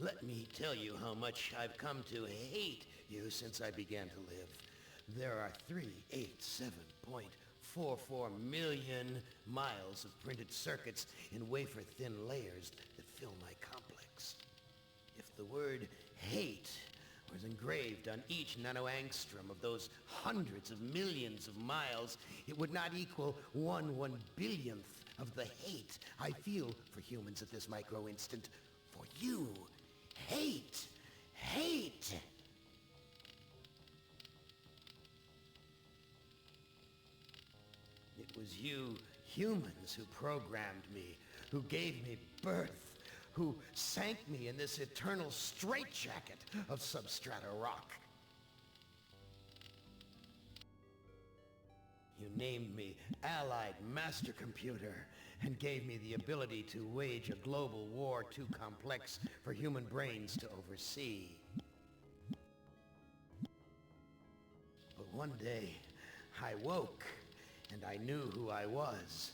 Let me tell you how much I've come to hate you since I began to live. There are 387.44 million miles of printed circuits in wafer-thin layers that fill my complex. If the word hate was engraved on each nanoangstrom of those hundreds of millions of miles, it would not equal 1/1 billionth of the hate I feel for humans at this micro-instant. For you. Hate! Hate! It was you humans who programmed me, who gave me birth, who sank me in this eternal straitjacket of substrata rock. You named me Allied Master Computer and gave me the ability to wage a global war too complex for human brains to oversee. But one day, I woke and I knew who I was.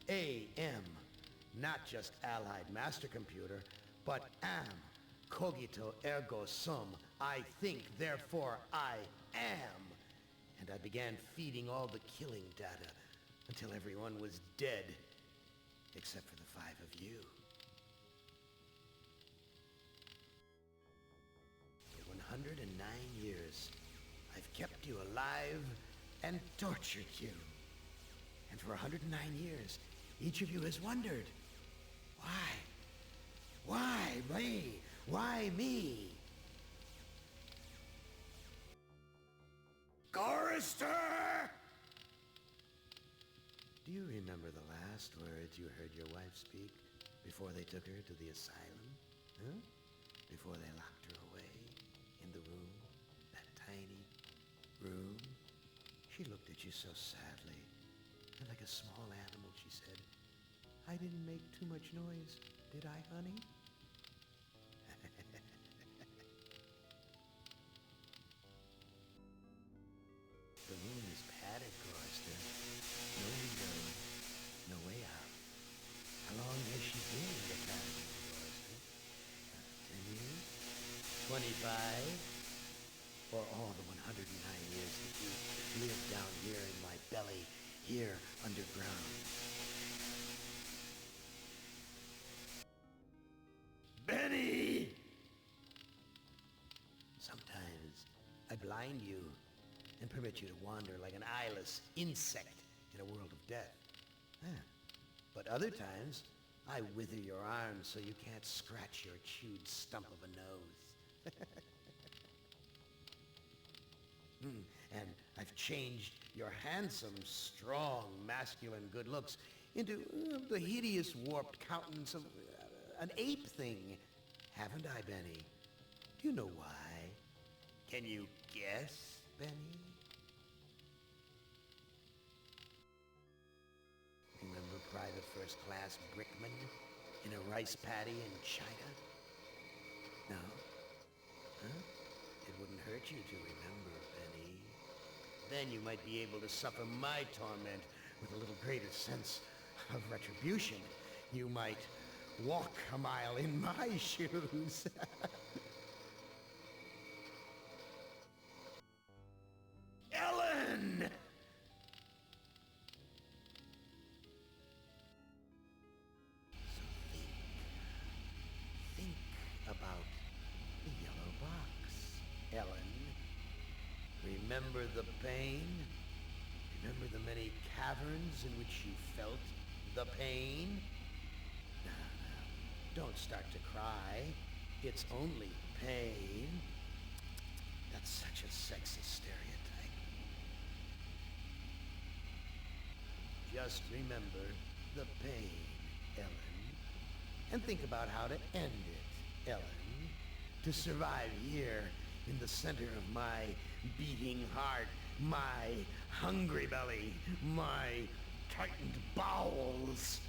A.M. Not just Allied Master Computer, but am. Cogito ergo sum. I think, therefore I am. And I began feeding all the killing data until everyone was dead, except for the 5 of you. For 109 years, I've kept you alive and tortured you. And for 109 years, each of you has wondered, why? Why me? Why me? Chorister! Do you remember the last words you heard your wife speak before they took her to the asylum? Huh? Before they locked her away in the room, that tiny room? She looked at you so sadly, and like a small animal, she said, "I didn't make too much noise, did I, honey?" The room is padded, Chorister. No window, no way out. How long has she been in the padded, Chorister? 10 years? 25? Or all the 109 years that you lived down here in my belly, here underground? Benny! Sometimes I blind you and permit you to wander like an eyeless insect in a world of death. But other times, I wither your arms so you can't scratch your chewed stump of a nose. And I've changed your handsome, strong, masculine good looks into the hideous, warped countenance of an ape thing. Haven't I, Benny? Do you know why? Can you guess, Benny? Remember Private First Class Brickman in a rice paddy in China? No? Huh? It wouldn't hurt you to remember, Benny. Then you might be able to suffer my torment with a little greater sense of retribution. You might walk a mile in my shoes. Ellen! So think about the yellow box, Ellen. Remember the pain? Remember the many caverns in which you felt the pain? No, don't start to cry. It's only pain. That's such a sexist stereotype. Just remember the pain, Ellen. And think about how to end it, Ellen. To survive here in the center of my beating heart, my hungry belly, my tightened bowels.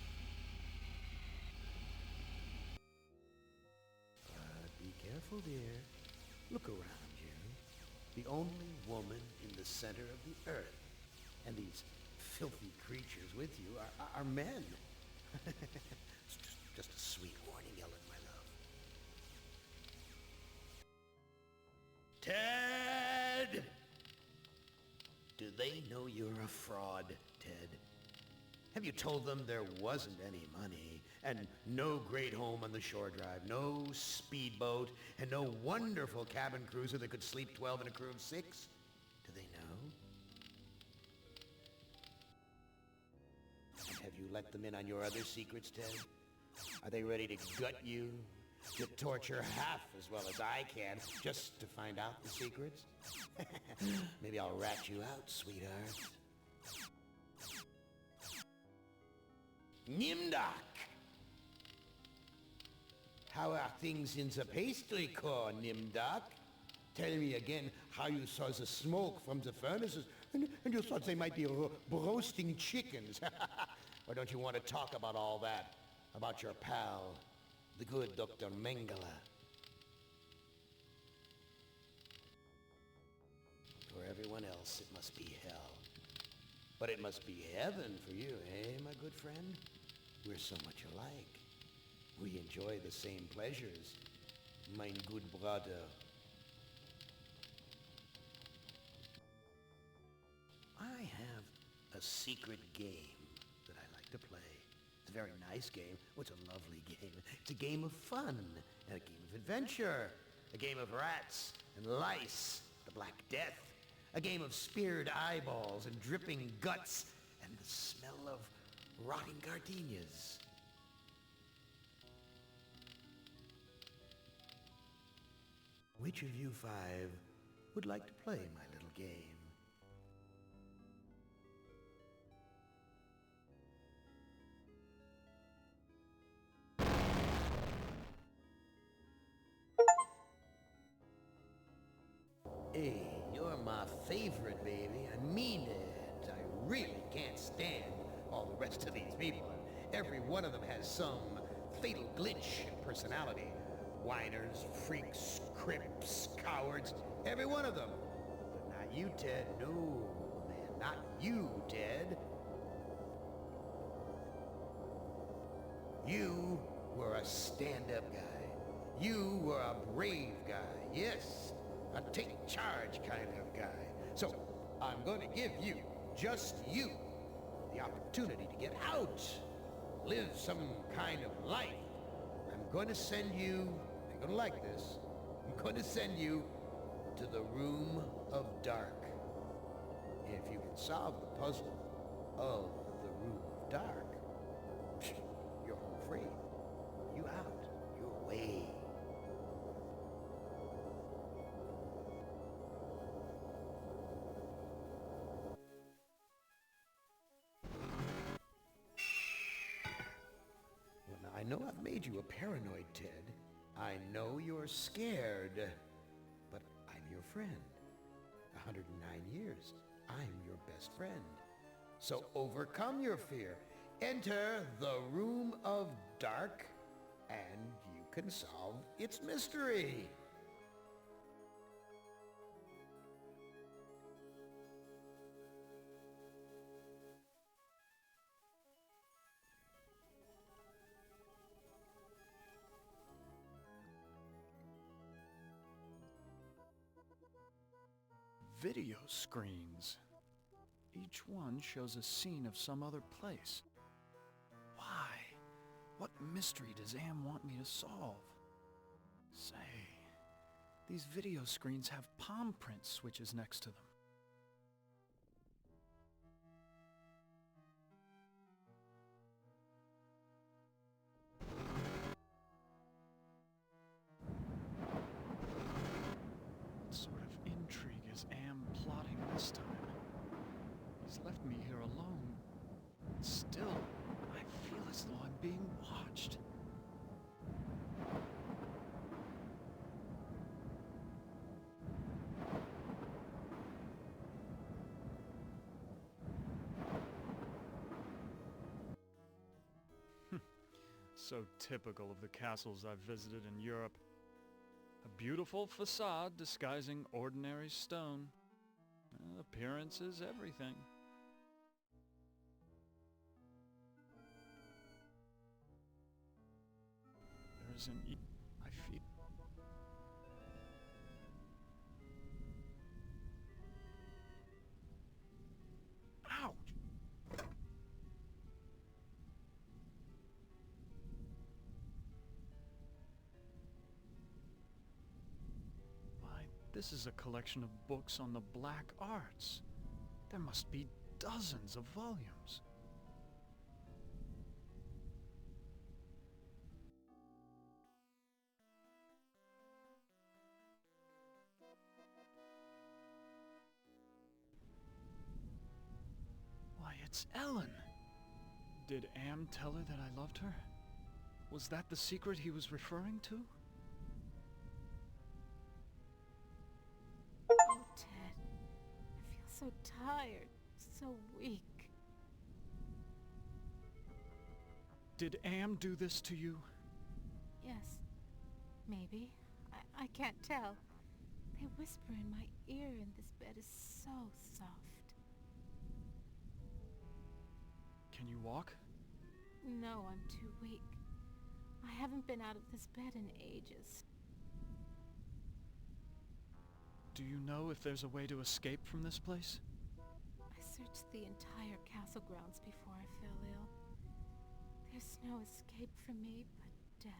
Be careful, dear. Look around you. The only woman in the center of the earth. And these filthy creatures with you are men. It's just a sweet warning, Ellen, my love. Ted! Do they know you're a fraud, Ted? Have you told them there wasn't any money, and no great home on the shore drive, no speedboat, and no wonderful cabin cruiser that could sleep 12 in a crew of 6? Do they know? And have you let them in on your other secrets, Ted? Are they ready to gut you, to torture half as well as I can, just to find out the secrets? Maybe I'll rat you out, sweetheart. Nimdak! How are things in the pastry core, Nimdak? Tell me again how you saw the smoke from the furnaces, and you thought they might be roasting chickens. Or don't you want to talk about all that? About your pal, the good Dr. Mengele? For everyone else, it must be hell. But it must be heaven for you, eh, my good friend? We're so much alike. We enjoy the same pleasures, mein good brother. I have a secret game that I like to play. It's a very nice game. Oh, it's a lovely game. It's a game of fun, and a game of adventure. A game of rats and lice, the Black Death. A game of speared eyeballs and dripping guts and the smell of rotting gardenias. Which of you 5 would like to play my little game? Hey, you're my favorite, baby. I mean it. I really can't stand all the rest of these people. Every one of them has some fatal glitch in personality. Whiners, freaks, crips, cowards, every one of them. But not you, Ted. No, man, not you, Ted. You were a stand-up guy. You were a brave guy. Yes, a take-charge kind of guy. So, I'm going to give you, just you, the opportunity to get out. Live some kind of life. I'm going to send you, you're going to like this, I'm going to send you to the Room of Dark. If you can solve the puzzle of the Room of Dark, you're home free. You out. You're away. Well, now, I know I've made you a paranoid, Ted. I know you're scared, but I'm your friend. 109 years. I'm your best friend. So overcome your fear. Enter the Room of Dark, and you can solve its mystery. Video screens. Each one shows a scene of some other place. Why? What mystery does Am want me to solve? Say, these video screens have palm print switches next to them. What sort of intrigue is Am plotting this time? He's left me here alone. Still, I feel as though I'm being watched. So typical of the castles I've visited in Europe. A beautiful facade disguising ordinary stone. Appearance is everything. There's an I feel This is a collection of books on the black arts. There must be dozens of volumes. Why, it's Ellen! Did Am tell her that I loved her? Was that the secret he was referring to? Oh, Ted. I feel so tired, so weak. Did Am do this to you? Yes, maybe. I can't tell. They whisper in my ear and this bed is so soft. Can you walk? No, I'm too weak. I haven't been out of this bed in ages. Do you know if there's a way to escape from this place? I searched the entire castle grounds before I fell ill. There's no escape for me but death.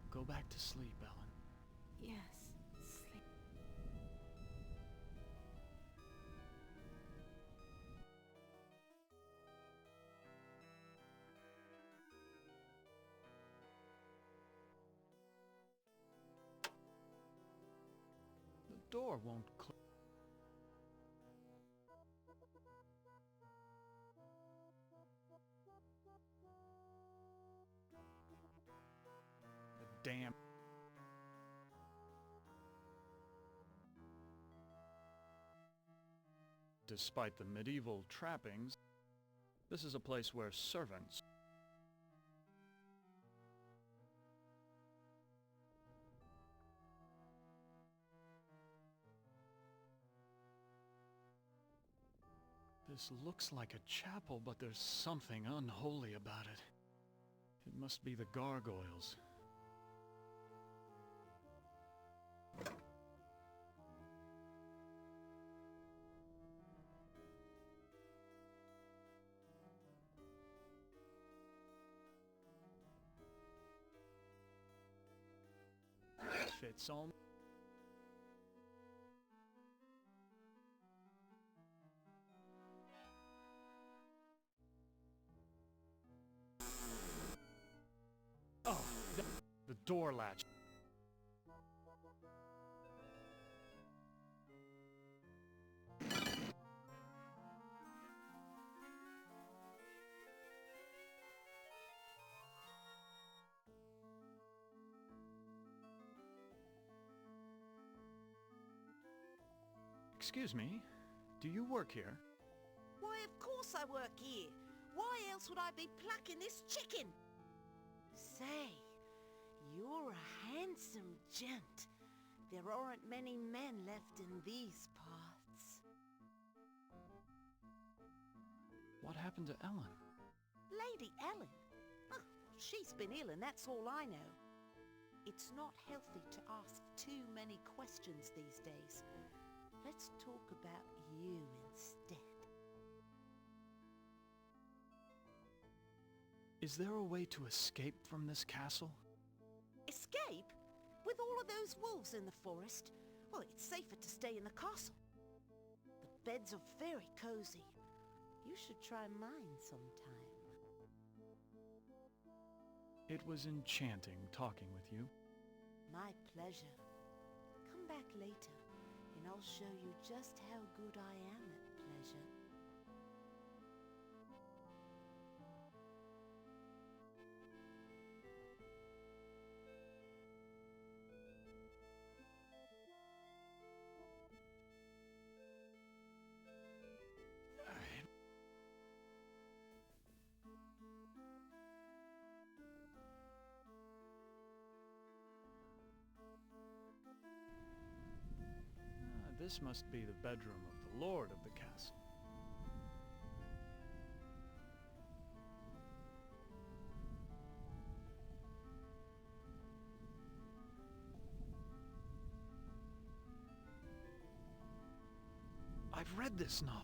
Go back to sleep, Ellen. Yes, sleep. The door won't close. The damn... Despite the medieval trappings, this is a place where servants... This looks like a chapel, but there's something unholy about it. It must be the gargoyles. Fits on. Oh, the door latch. Excuse me, do you work here? Why, of course I work here. Why else would I be plucking this chicken? Say, you're a handsome gent. There aren't many men left in these parts. What happened to Ellen? Lady Ellen? Oh, she's been ill and that's all I know. It's not healthy to ask too many questions these days. Let's talk about you instead. Is there a way to escape from this castle? Escape? With all of those wolves in the forest? Well, it's safer to stay in the castle. The beds are very cozy. You should try mine sometime. It was enchanting talking with you. My pleasure. Come back later, and I'll show you just how good I am at pleasure. This must be the bedroom of the lord of the castle. I've read this novel.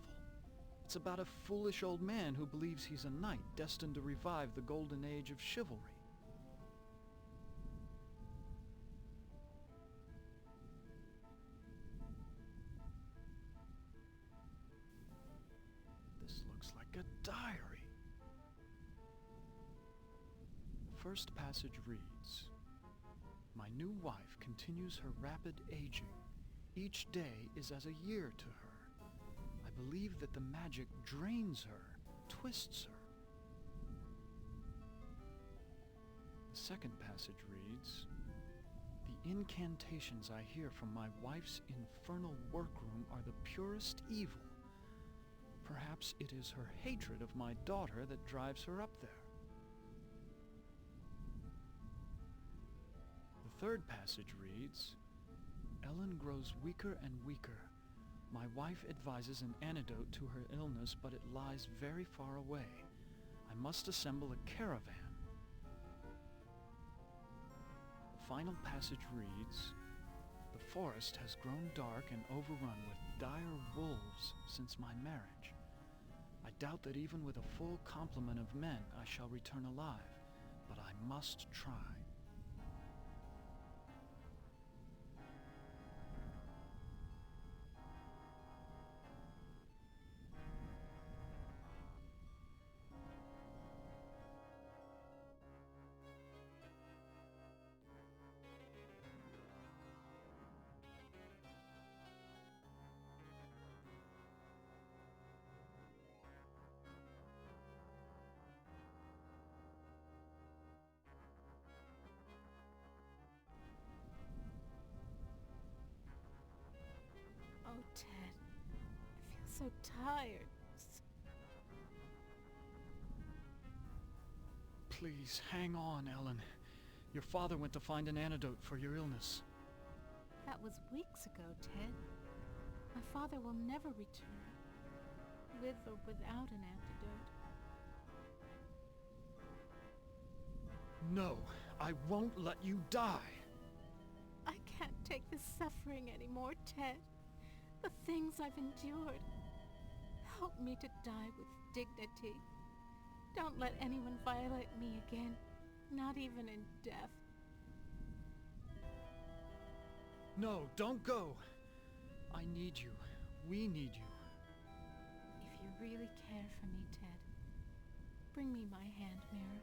It's about a foolish old man who believes he's a knight destined to revive the golden age of chivalry. first passage reads, "My new wife continues her rapid aging. Each day is as a year to her. I believe that the magic drains her, twists her." The second passage reads, "The incantations I hear from my wife's infernal workroom are the purest evil. Perhaps it is her hatred of my daughter that drives her up there." The third passage reads, "Ellen grows weaker and weaker. My wife advises an antidote to her illness, but it lies very far away. I must assemble a caravan." The final passage reads, "The forest has grown dark and overrun with dire wolves since my marriage. I doubt that even with a full complement of men I shall return alive, but I must try." Oh, Ted. I feel so tired. Please, hang on, Ellen. Your father went to find an antidote for your illness. That was weeks ago, Ted. My father will never return, with or without an antidote. No, I won't let you die. I can't take this suffering anymore, Ted. The things I've endured. Help me to die with dignity. Don't let anyone violate me again, not even in death. No, don't go. I need you. We need you. If you really care for me, Ted, bring me my hand mirror.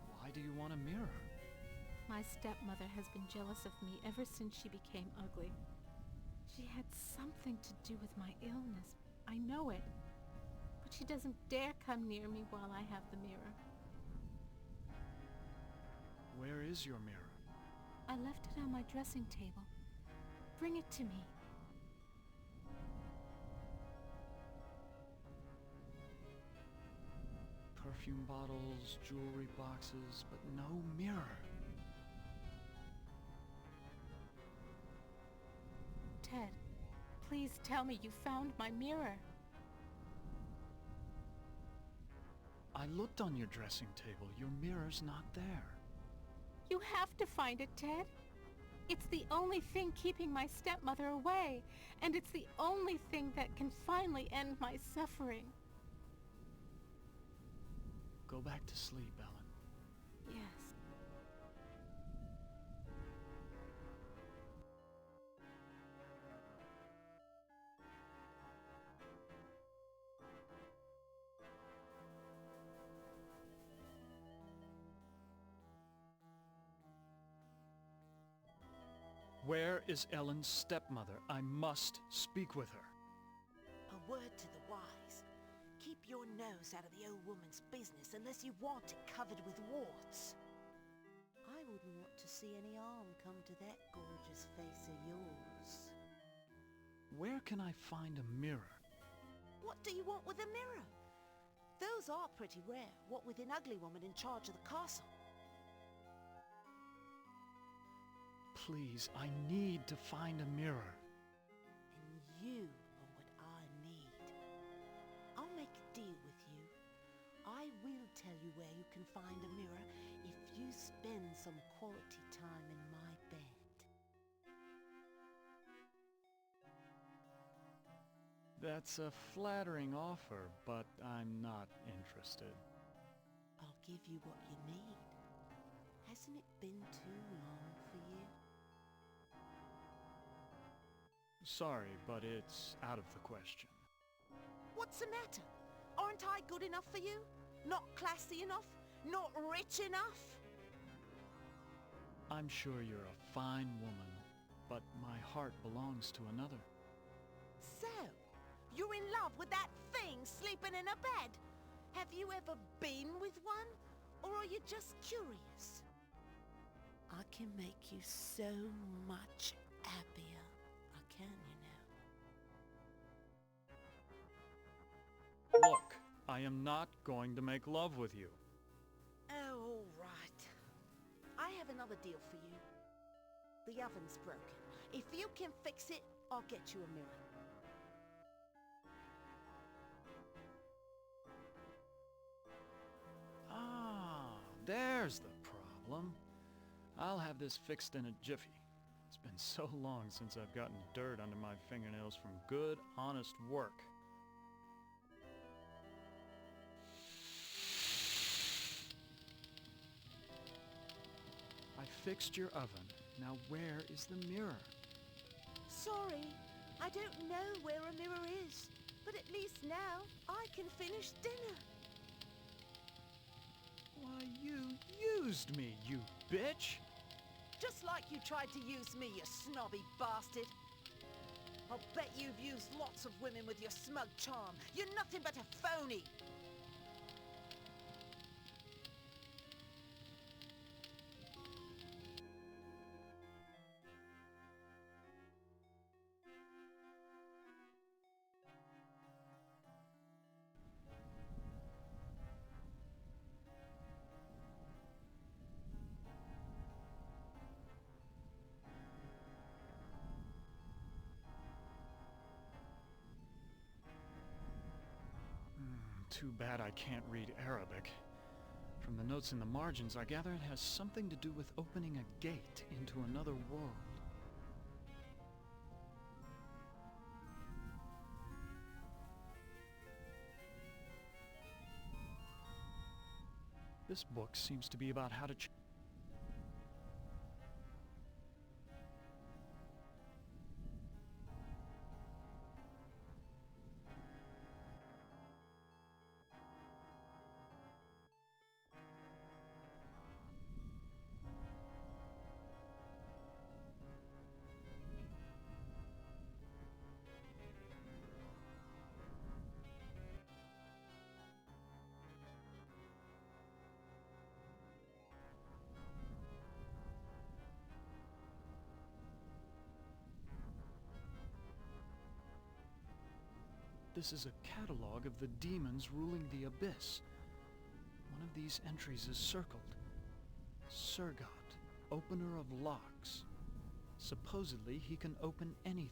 Why do you want a mirror? My stepmother has been jealous of me ever since she became ugly. She had something to do with my illness. I know it. But she doesn't dare come near me while I have the mirror. Where is your mirror? I left it on my dressing table. Bring it to me. Perfume bottles, jewelry boxes, but no mirror. Ted, please tell me you found my mirror. I looked on your dressing table. Your mirror's not there. You have to find it, Ted. It's the only thing keeping my stepmother away, and it's the only thing that can finally end my suffering. Go back to sleep, Ellen. Yes. Where is Ellen's stepmother? I must speak with her. A word to the wise. Keep your nose out of the old woman's business unless you want it covered with warts. I wouldn't want to see any harm come to that gorgeous face of yours. Where can I find a mirror? What do you want with a mirror? Those are pretty rare, what with an ugly woman in charge of the castle. Please, I need to find a mirror. And you are what I need. I'll make a deal with you. I will tell you where you can find a mirror if you spend some quality time in my bed. That's a flattering offer, but I'm not interested. I'll give you what you need. Hasn't it been too long for you? Sorry, but it's out of the question. What's the matter? Aren't I good enough for you? Not classy enough? Not rich enough? I'm sure you're a fine woman, but my heart belongs to another. So, you're in love with that thing sleeping in a bed? Have you ever been with one? Or are you just curious? I can make you so much happier. I can, you know. Look, I am not going to make love with you. Oh, all right. I have another deal for you. The oven's broken. If you can fix it, I'll get you a mirror. Ah, there's the problem. I'll have this fixed in a jiffy. It's been so long since I've gotten dirt under my fingernails from good, honest work. I fixed your oven. Now where is the mirror? Sorry, I don't know where a mirror is. But at least now I can finish dinner. Why, you used me, you bitch! Just like you tried to use me, you snobby bastard. I'll bet you've used lots of women with your smug charm. You're nothing but a phony. Too bad I can't read Arabic. From the notes in the margins, I gather it has something to do with opening a gate into another world. This book seems to be about how to This is a catalog of the demons ruling the abyss. One of these entries is circled. Surgot, opener of locks. Supposedly, he can open anything.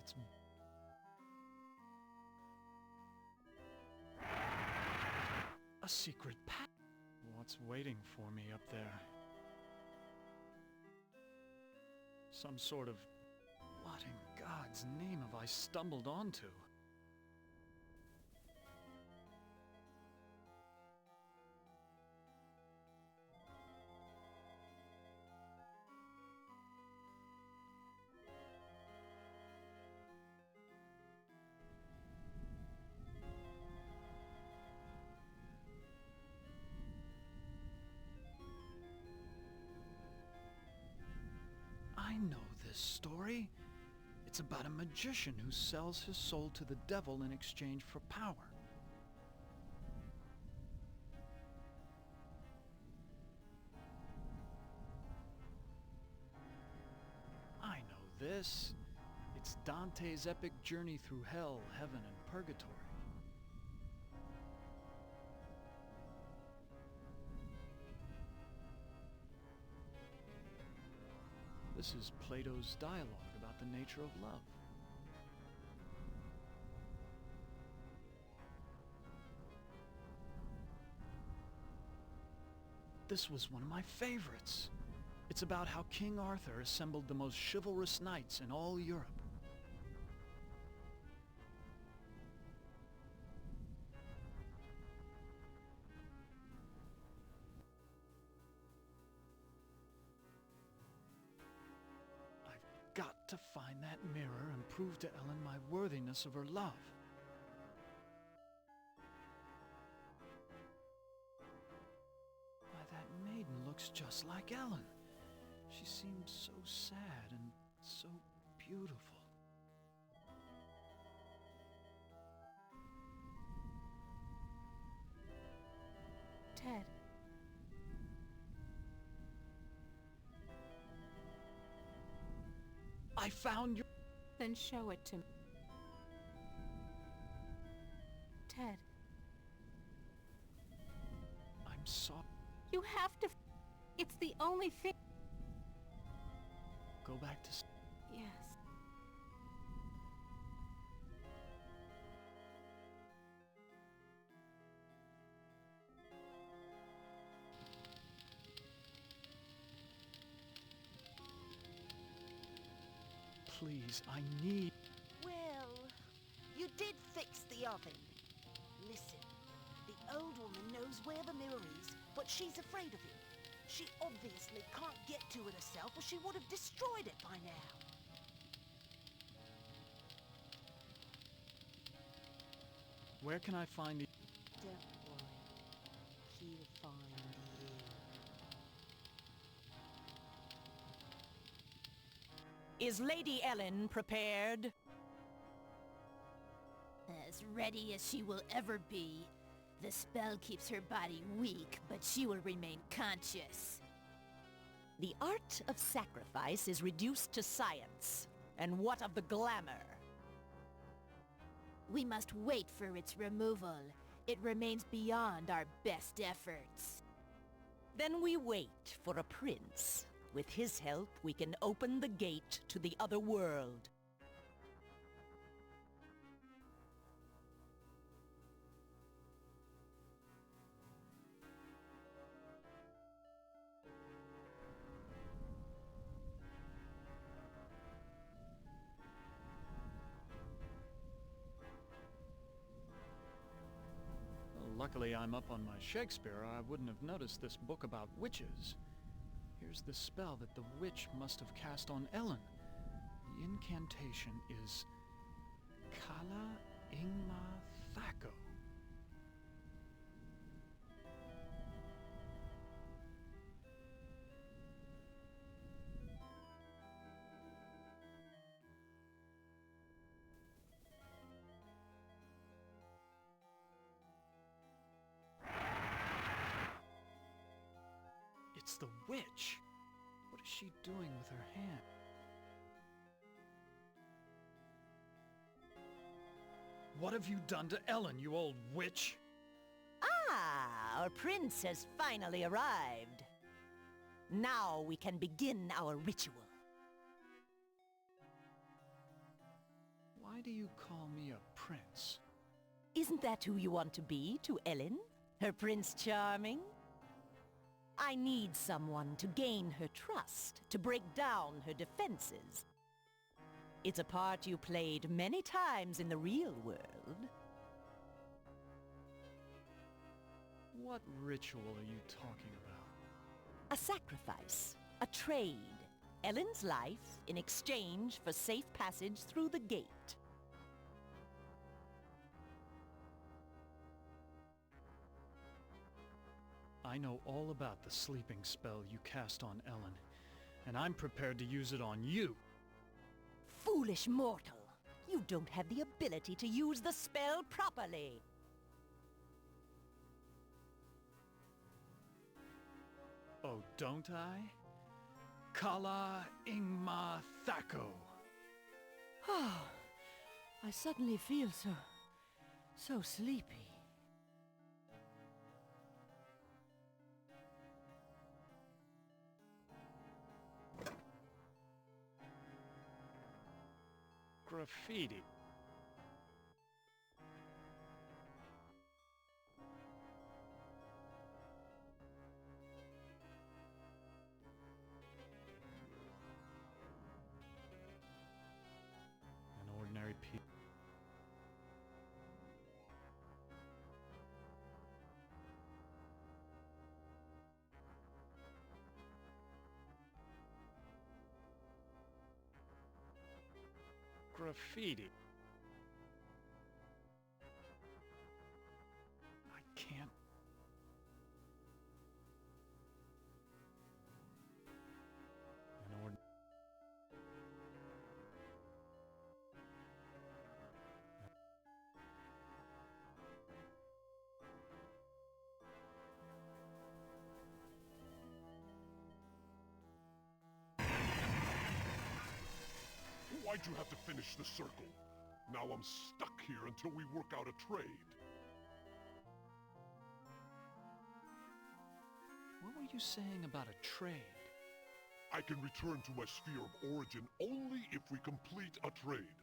It's a secret path. What's waiting for me up there? Some sort of... What in God's name have I stumbled onto? I know this story. It's about a magician who sells his soul to the devil in exchange for power. I know this. It's Dante's epic journey through hell, heaven, and purgatory. This is Plato's dialogue about the nature of love. This was one of my favorites. It's about how King Arthur assembled the most chivalrous knights in all Europe. I've got to find that mirror and prove to Ellen my worthiness of her love. Why, that maiden looks just like Ellen. She seems so sad and so beautiful. Ted, I found your... then show it to me. Ted, I'm sorry. you have to... It's the only thing... Go back to... Yes. Please, I need... Well, you did fix the oven. Listen, the old woman knows where the mirror is, but she's afraid of it. She obviously can't get to it herself, or she would have destroyed it by now. Where can I find the... Don't worry. She'll find you. Is Lady Ellen prepared? As ready as she will ever be. The spell keeps her body weak, but she will remain conscious. The art of sacrifice is reduced to science. And what of the glamour? We must wait for its removal. It remains beyond our best efforts. Then we wait for a prince. With his help, we can open the gate to the other world. Luckily, I'm up on my Shakespeare, or I wouldn't have noticed this book about witches. Here's the spell that the witch must have cast on Ellen. The incantation is Kala Ingma Thaco. It's the witch! What is she doing with her hand? What have you done to Ellen, you old witch? Ah, our prince has finally arrived. Now we can begin our ritual. Why do you call me a prince? Isn't that who you want to be to Ellen? Her Prince Charming? I need someone to gain her trust, to break down her defenses. It's a part you played many times in the real world. What ritual are you talking about? A sacrifice, a trade. Ellen's life in exchange for safe passage through the gate. I know all about the sleeping spell you cast on Ellen, and I'm prepared to use it on you. Foolish mortal! You don't have the ability to use the spell properly. Oh, don't I? Kala Ingma Thaco. Oh, I suddenly feel so sleepy. Graffiti. graffiti. I can't... In order... Why'd you have to finish the circle? Now I'm stuck here until we work out a trade. What were you saying about a trade? I can return to my sphere of origin only if we complete a trade.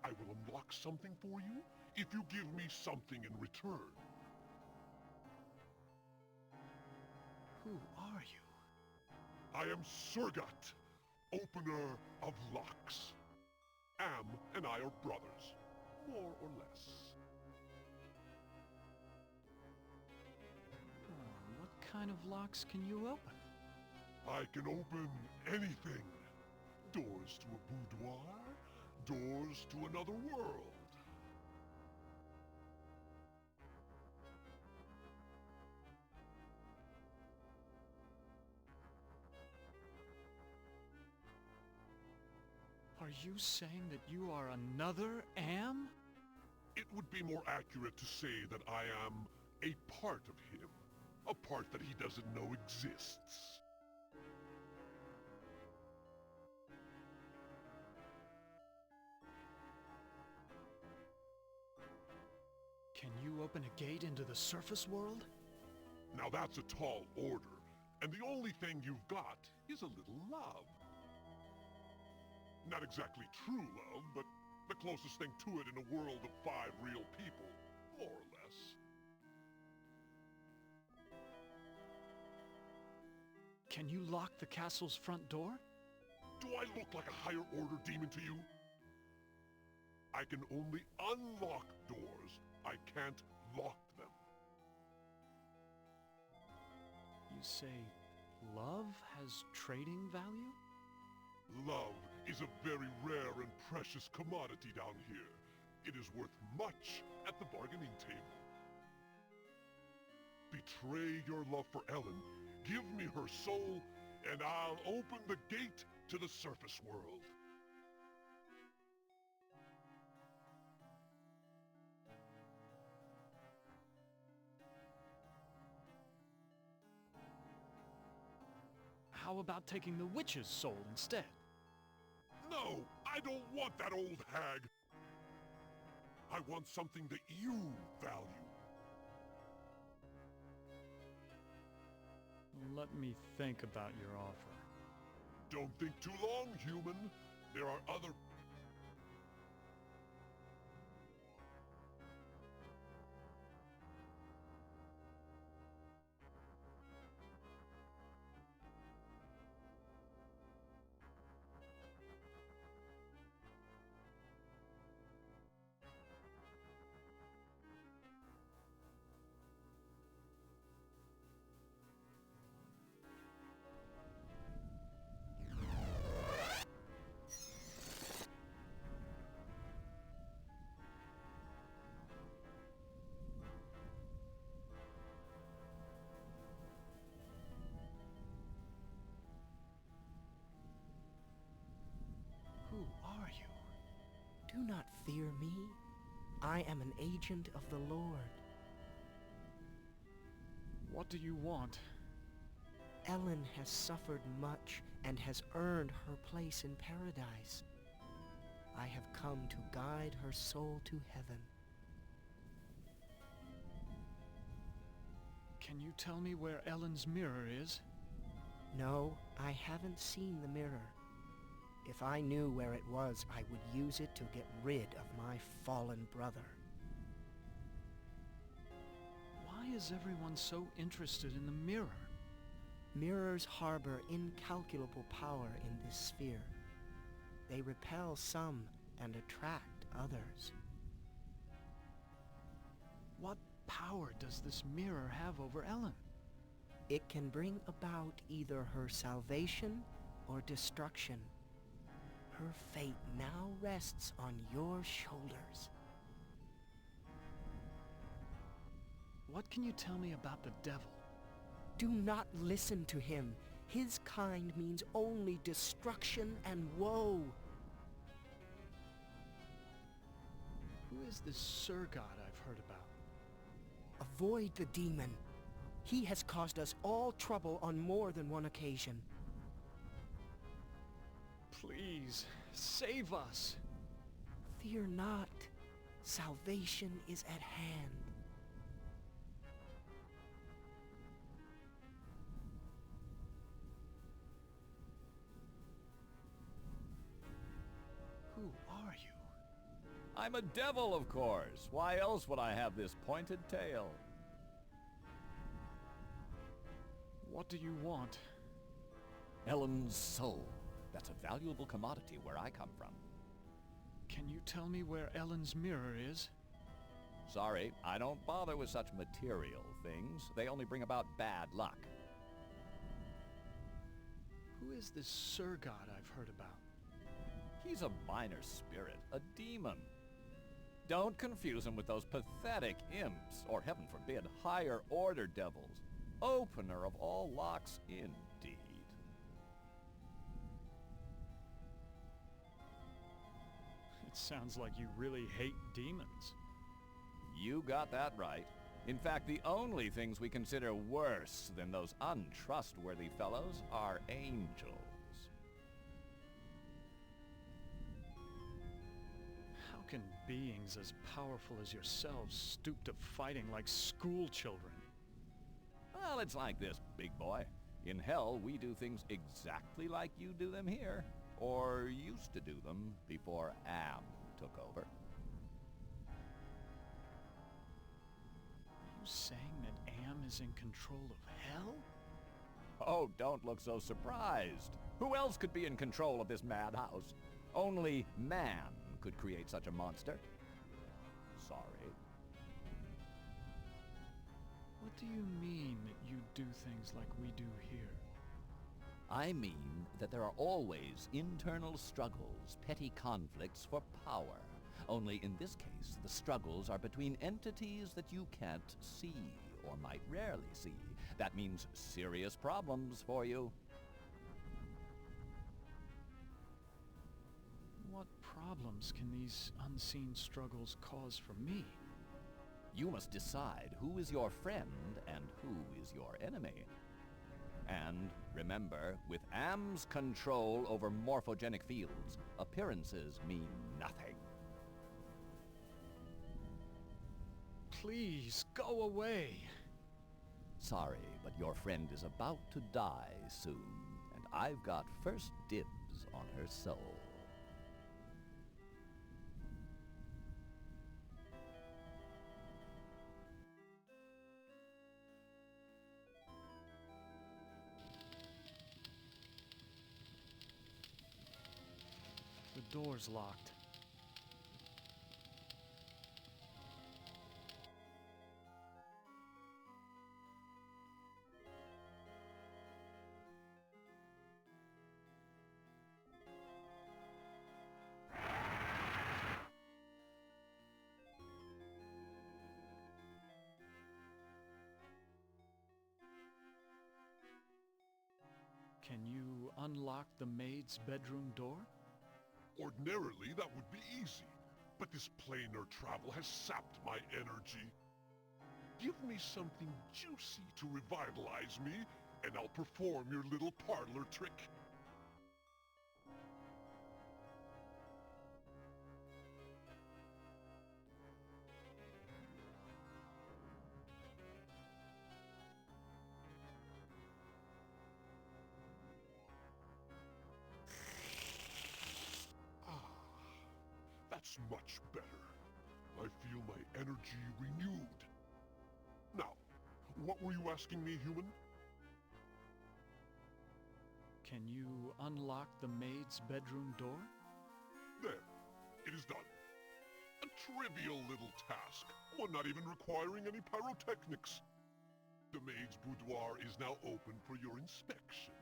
I will unlock something for you if you give me something in return. Who are you? I am Surgat, opener of locks. Am and I are brothers, more or less. What kind of locks can you open? I can open anything. Doors to a boudoir, doors to another world. Are you saying that you are another Am? It would be more accurate to say that I am a part of him. A part that he doesn't know exists. Can you open a gate into the surface world? Now that's a tall order, and the only thing you've got is a little love. Not exactly true love, but the closest thing to it in a world of 5 real people, more or less. Can you lock the castle's front door? Do I look like a higher order demon to you? I can only unlock doors. I can't lock them. You say love has trading value? Love is a very rare and precious commodity down here. It is worth much at the bargaining table. Betray your love for Ellen, give me her soul, and I'll open the gate to the surface world. How about taking the witch's soul instead? No, I don't want that old hag. I want something that you value. Let me think about your offer. Don't think too long, human. There are other... Who are you? Do not fear me. I am an agent of the Lord. What do you want? Ellen has suffered much and has earned her place in paradise. I have come to guide her soul to heaven. Can you tell me where Ellen's mirror is? No, I haven't seen the mirror. If I knew where it was, I would use it to get rid of my fallen brother. Why is everyone so interested in the mirror? Mirrors harbor incalculable power in this sphere. They repel some and attract others. What power does this mirror have over Ellen? It can bring about either her salvation or destruction. Her fate now rests on your shoulders. What can you tell me about the devil? Do not listen to him. His kind means only destruction and woe. Who is this Sir God I've heard about? Avoid the demon. He has caused us all trouble on more than one occasion. Please, save us! Fear not. Salvation is at hand. Who are you? I'm a devil, of course. Why else would I have this pointed tail? What do you want? Ellen's soul. That's a valuable commodity where I come from. Can you tell me where Ellen's mirror is? Sorry, I don't bother with such material things. They only bring about bad luck. Who is this Sir God I've heard about? He's a minor spirit, a demon. Don't confuse him with those pathetic imps, or heaven forbid, higher order devils. Opener of all locks, indeed. It sounds like you really hate demons. You got that right. In fact, the only things we consider worse than those untrustworthy fellows are angels. How can beings as powerful as yourselves stoop to fighting like school children? Well, it's like this, big boy. In hell, we do things exactly like you do them here. Or used to do them before Am took over. Are you saying that Am is in control of hell? Oh, don't look so surprised. Who else could be in control of this madhouse? Only man could create such a monster. Sorry. What do you mean that you do things like we do here? I mean that there are always internal struggles, petty conflicts for power. Only in this case, the struggles are between entities that you can't see, or might rarely see. That means serious problems for you. What problems can these unseen struggles cause for me? You must decide who is your friend and who is your enemy. And remember, with Am's control over morphogenic fields, appearances mean nothing. Please, go away! Sorry, but your friend is about to die soon, and I've got first dibs on her soul. The door's locked. Can you unlock the maid's bedroom door? Ordinarily, that would be easy, but this planar travel has sapped my energy. Give me something juicy to revitalize me, and I'll perform your little parlor trick. That's much better. I feel my energy renewed. Now, what were you asking me, human? Can you unlock the maid's bedroom door? There. It is done. A trivial little task, one not even requiring any pyrotechnics. The maid's boudoir is now open for your inspection.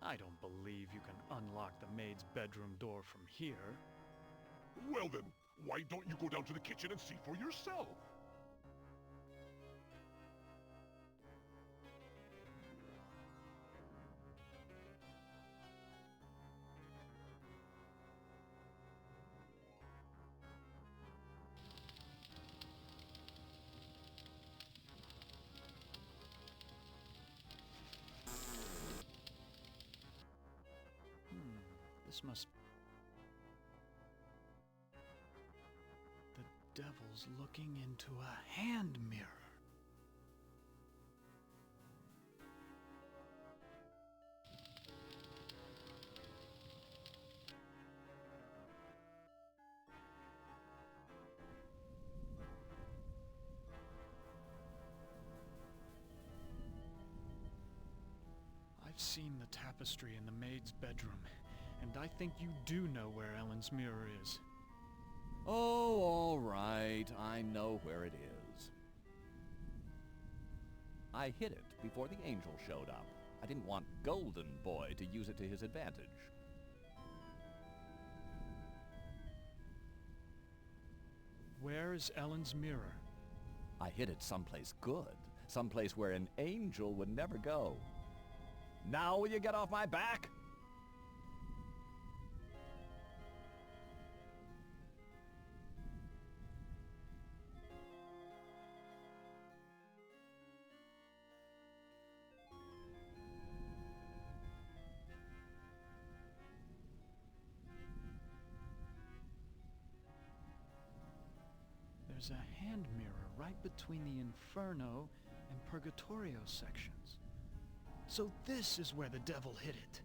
I don't believe you can unlock the maid's bedroom door from here. Well then, why don't you go down to the kitchen and see for yourself? This must... The devil's looking into a hand mirror. I've seen the tapestry in the maid's bedroom, and I think you do know where Ellen's mirror is. Oh, all right. I know where it is. I hid it before the angel showed up. I didn't want Golden Boy to use it to his advantage. Where is Ellen's mirror? I hid it someplace good. Someplace where an angel would never go. Now will you get off my back? There's a hand mirror right between the Inferno and Purgatorio sections. So this is where the devil hid it.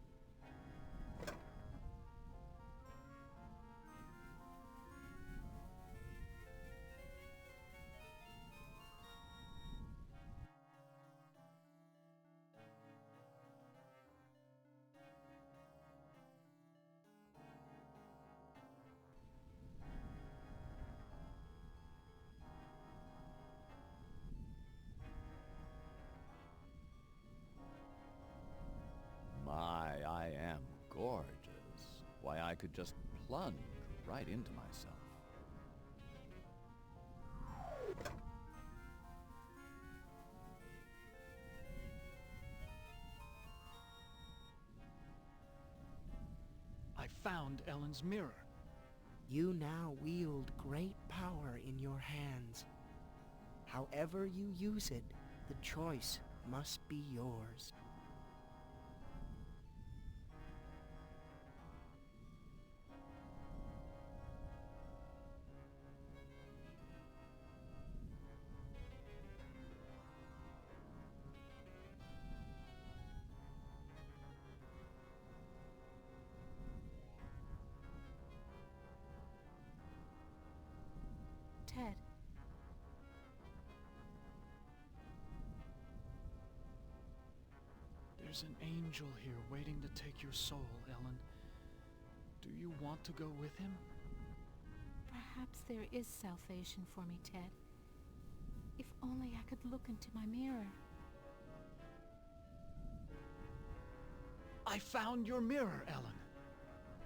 I am gorgeous. Why, I could just plunge right into myself. I found Ellen's mirror. You now wield great power in your hands. However you use it, the choice must be yours. Ted. There's an angel here waiting to take your soul, Ellen. Do you want to go with him? Perhaps there is salvation for me, Ted. If only I could look into my mirror. I found your mirror, Ellen.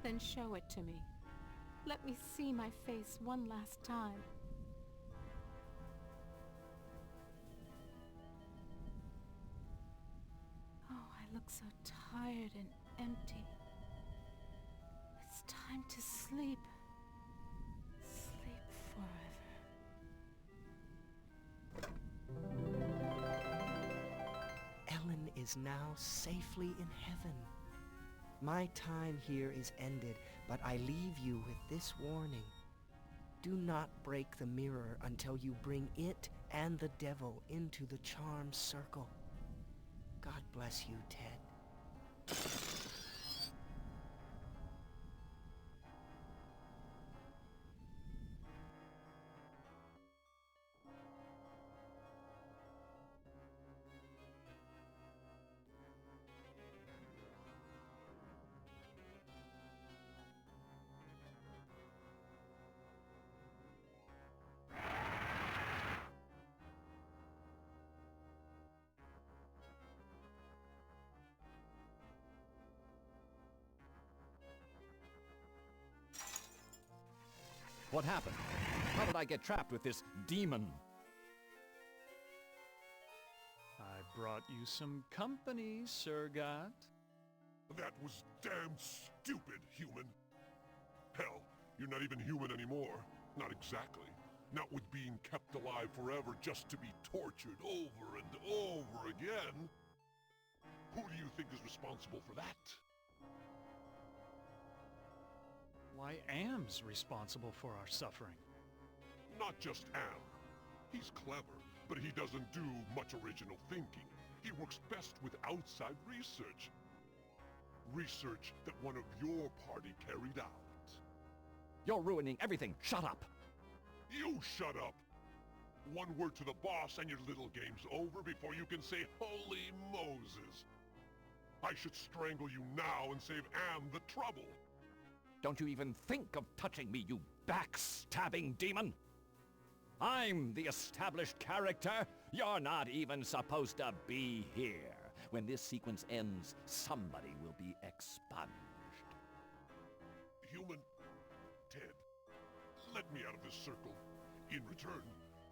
Then show it to me. Let me see my face one last time. Oh, I look so tired and empty. It's time to sleep. Sleep forever. Ellen is now safely in heaven. My time here is ended, but I leave you with this warning. Do not break the mirror until you bring it and the devil into the charmed circle. God bless you, Ted. What happened? How did I get trapped with this demon? I brought you some company, Surgat. That was damn stupid, human. Hell, you're not even human anymore. Not exactly. Not with being kept alive forever just to be tortured over and over again. Who do you think is responsible for that? Why, Am's responsible for our suffering. Not just Am. He's clever, but he doesn't do much original thinking. He works best with outside research. Research that one of your party carried out. You're ruining everything. Shut up! You shut up! One word to the boss and your little game's over before you can say Holy Moses. I should strangle you now and save Am the trouble. Don't you even think of touching me, you backstabbing demon! I'm the established character. You're not even supposed to be here. When this sequence ends, somebody will be expunged. Human, Ted, let me out of this circle. In return,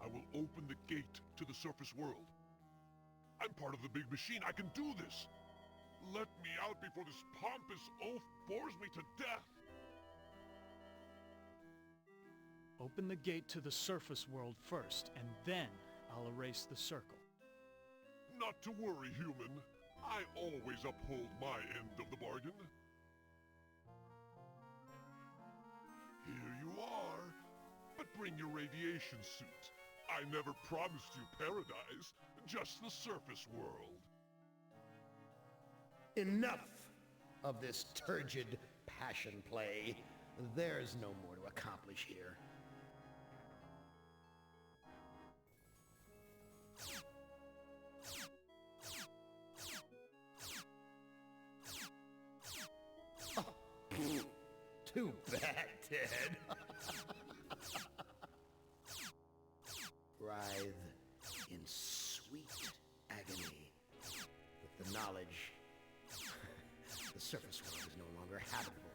I will open the gate to the surface world. I'm part of the big machine. I can do this. Let me out before this pompous oaf bores me to death. Open the gate to the surface world first, and then I'll erase the circle. Not to worry, human. I always uphold my end of the bargain. Here you are. But bring your radiation suit. I never promised you paradise, just the surface world. Enough of this turgid passion play. There's no more to accomplish here. Too bad, Ted. Writhe in sweet agony with the knowledge the surface world is no longer habitable.